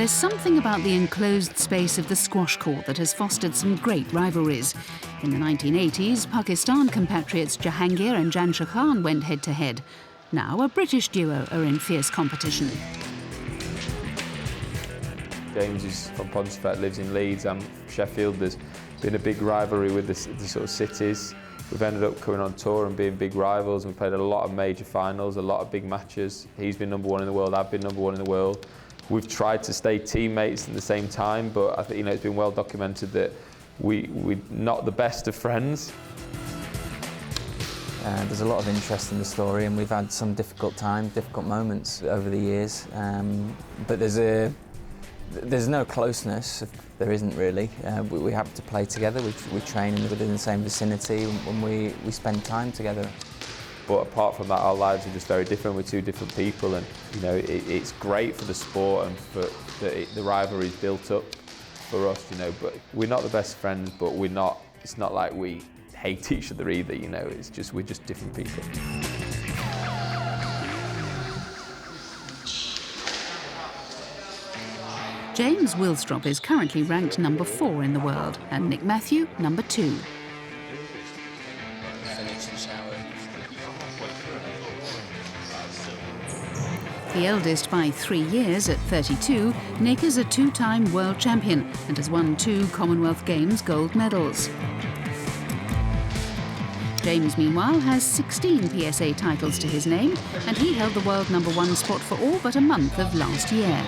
There's something about the enclosed space of the squash court that has fostered some great rivalries. In the 1980s, Pakistan compatriots Jahangir and Jansher Khan went head-to-head. Now a British duo are in fierce competition. James is from Pontefract, lives in Leeds. I'm from Sheffield. There's been a big rivalry with the sort of cities. We've ended up coming on tour and being big rivals. We've played a lot of major finals, a lot of big matches. He's been number one in the world, I've been number one in the world. We've tried to stay teammates at the same time, but I think it's been well documented that we're not the best of friends. There's a lot of interest in the story, and we've had some difficult moments over the years. But there's no closeness. There isn't really. We have to play together. We train within the same vicinity, and we spend time together. But apart from that, our lives are just very different. We're two different people, and it's great for the sport and for the rivalry's built up for us. But we're not the best friends. But we're not. It's not like we hate each other either. It's just we're just different people. James Willstrop is currently ranked number 4 in the world, and Nick Matthew number 2. The eldest by 3 years, at 32, Nick is a 2-time world champion and has won 2 Commonwealth Games gold medals. James, meanwhile, has 16 PSA titles to his name, and he held the world number 1 spot for all but a month of last year.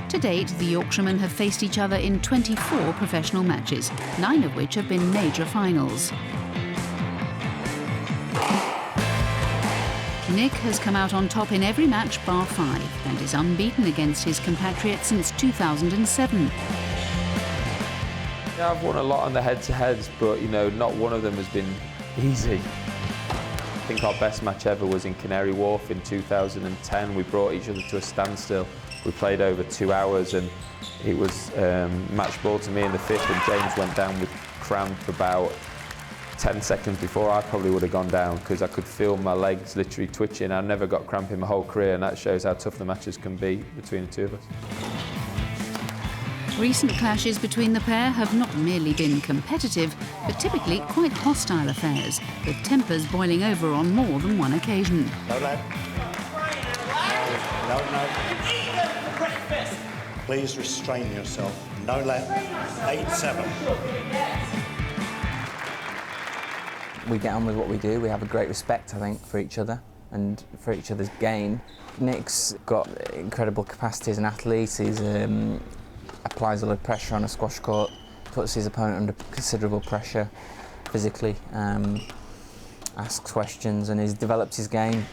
To date, the Yorkshiremen have faced each other in 24 professional matches, 9 of which have been major finals. Nick has come out on top in every match bar 5 and is unbeaten against his compatriot since 2007. Yeah, I've won a lot on the head-to-heads, but not one of them has been easy. I think our best match ever was in Canary Wharf in 2010. We brought each other to a standstill. We played over 2 hours, and it was match ball to me in the 5th, and James went down with cramp about 10 seconds before I probably would have gone down, because I could feel my legs literally twitching. I never got cramp in my whole career, and that shows how tough the matches can be between the two of us. Recent clashes between the pair have not merely been competitive, but typically quite hostile affairs, with tempers boiling over on more than one occasion. No, lad. No. Please restrain yourself. No, lad. 8-7. We get on with what we do. We have a great respect, I think, for each other and for each other's game. Nick's got incredible capacity as an athlete. He applies a lot of pressure on a squash court, puts his opponent under considerable pressure physically, asks questions, and he's developed his game.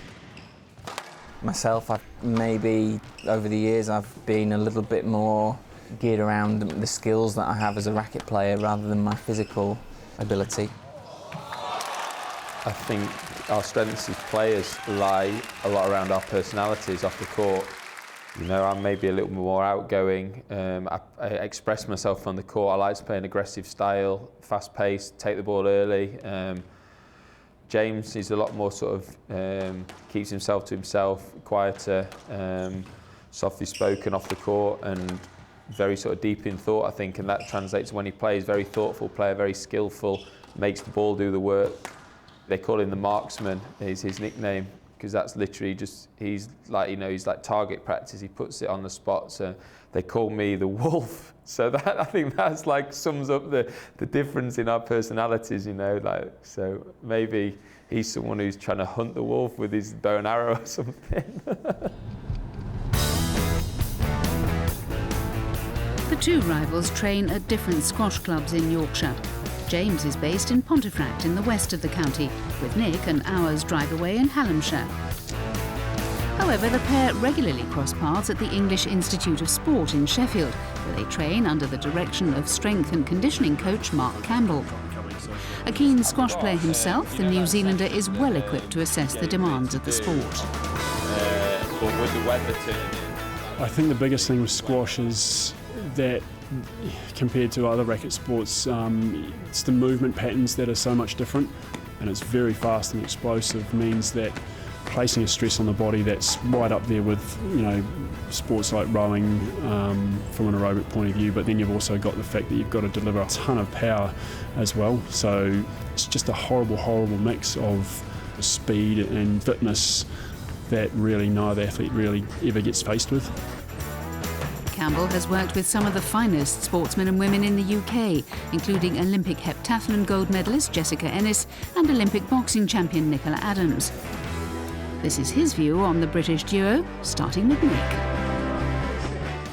Myself, maybe over the years I've been a little bit more geared around the skills that I have as a racket player rather than my physical ability. I think our strengths as players lie a lot around our personalities off the court. I'm maybe a little more outgoing. I express myself on the court. I like to play an aggressive style, fast-paced, take the ball early. James, he's a lot more sort of keeps himself to himself, quieter, softly spoken off the court, and very sort of deep in thought, I think, and that translates when he plays. Very thoughtful player, very skillful, makes the ball do the work. They call him the marksman, is his nickname, because that's literally just, he's like target practice. He puts it on the spot. So they call me the wolf. So that, I think that's like sums up the difference in our personalities, so maybe he's someone who's trying to hunt the wolf with his bow and arrow or something. The two rivals train at different squash clubs in Yorkshire. James is based in Pontefract in the west of the county, with Nick an hour's drive away in Hallamshire. However, the pair regularly cross paths at the English Institute of Sport in Sheffield, where they train under the direction of strength and conditioning coach Mark Campbell. A keen squash player himself, the New Zealander is well equipped to assess the demands of the sport. But with the weather turning in, I think the biggest thing with squash is that compared to other racket sports, it's the movement patterns that are so much different, and it's very fast and explosive, means that placing a stress on the body that's right up there with, you know, sports like rowing from an aerobic point of view, but then you've also got the fact that you've got to deliver a ton of power as well. So it's just a horrible, horrible mix of speed and fitness that really no other athlete really ever gets faced with. Campbell has worked with some of the finest sportsmen and women in the UK, including Olympic heptathlon gold medalist Jessica Ennis and Olympic boxing champion Nicola Adams. This is his view on the British duo, starting with Nick.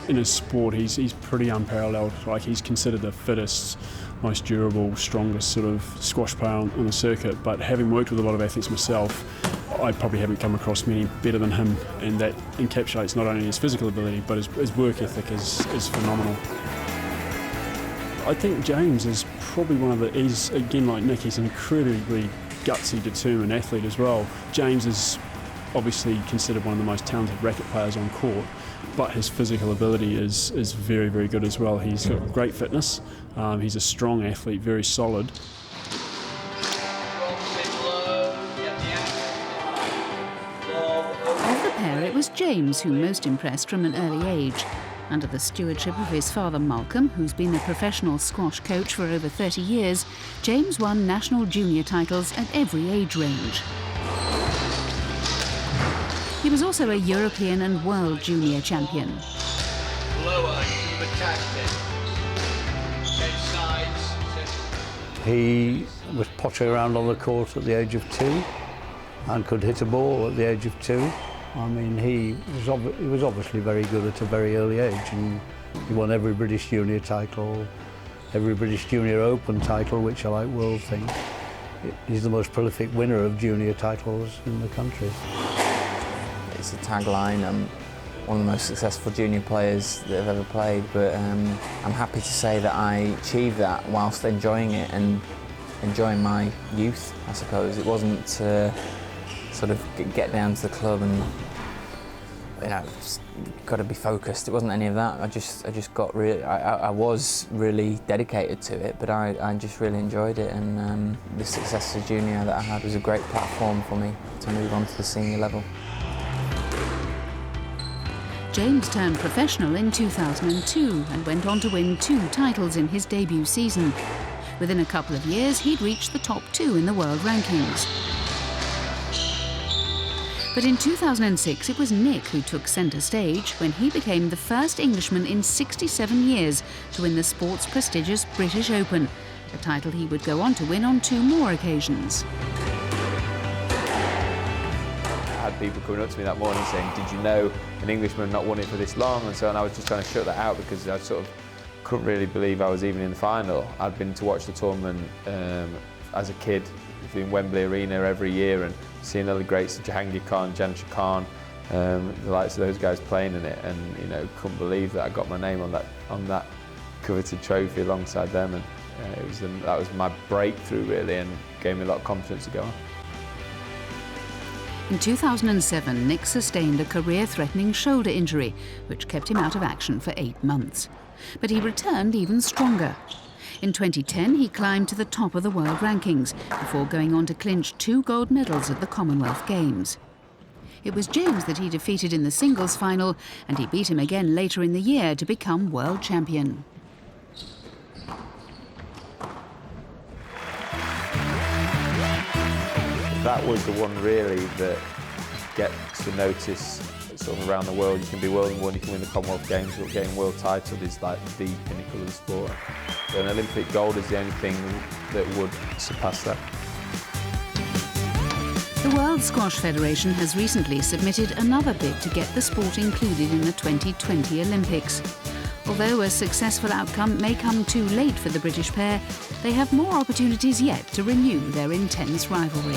In his sport, he's pretty unparalleled. Like, he's considered the fittest, most durable, strongest sort of squash player on the circuit. But having worked with a lot of athletes myself, I probably haven't come across many better than him, and that encapsulates not only his physical ability, but his work ethic is phenomenal. I think James is probably he's, again, like Nick, he's an incredibly gutsy, determined athlete as well. James is obviously considered one of the most talented racket players on court, but his physical ability is very, very good as well. He's got great fitness, he's a strong athlete, very solid. Of the pair, it was James who most impressed from an early age. Under the stewardship of his father Malcolm, who's been a professional squash coach for over 30 years, James won national junior titles at every age range. He was also a European and world junior champion. He was pottering around on the court at the age of 2 and could hit a ball at the age of 2. I mean, he was obviously very good at a very early age, and he won every British junior title, every British Junior Open title, which I like world thing. He's the most prolific winner of junior titles in the country. It's a tagline. I'm one of the most successful junior players that have ever played, but I'm happy to say that I achieved that whilst enjoying it and enjoying my youth, I suppose. It wasn't sort of get down to the club and, you know, got to be focused. It wasn't any of that. I just got really, I was really dedicated to it, but I just really enjoyed it, and the success as a junior that I had was a great platform for me to move on to the senior level. James turned professional in 2002 and went on to win 2 titles in his debut season. Within a couple of years, he'd reached the top 2 in the world rankings. But in 2006, it was Nick who took centre stage when he became the first Englishman in 67 years to win the sport's prestigious British Open, a title he would go on to win on 2 more occasions. I had people coming up to me that morning saying, "Did you know an Englishman not won it for this long?" And so on. I was just trying to shut that out because I sort of couldn't really believe I was even in the final. I'd been to watch the tournament as a kid in Wembley Arena every year and seeing other greats, Jahangir Khan, Jansher Khan, the likes of those guys playing in it, and you know, couldn't believe that I got my name on that coveted trophy alongside them, and that was my breakthrough really, and gave me a lot of confidence to go on. In 2007, Nick sustained a career-threatening shoulder injury, which kept him out of action for 8 months. But he returned even stronger. In 2010, he climbed to the top of the world rankings before going on to clinch 2 gold medals at the Commonwealth Games. It was James that he defeated in the singles final, and he beat him again later in the year to become world champion. That was the one really that gets the notice sort of around the world. You can be world number 1, you can win the Commonwealth Games, but getting world title is like the pinnacle of the sport. So an Olympic gold is the only thing that would surpass that. The World Squash Federation has recently submitted another bid to get the sport included in the 2020 Olympics. Although a successful outcome may come too late for the British pair, they have more opportunities yet to renew their intense rivalry.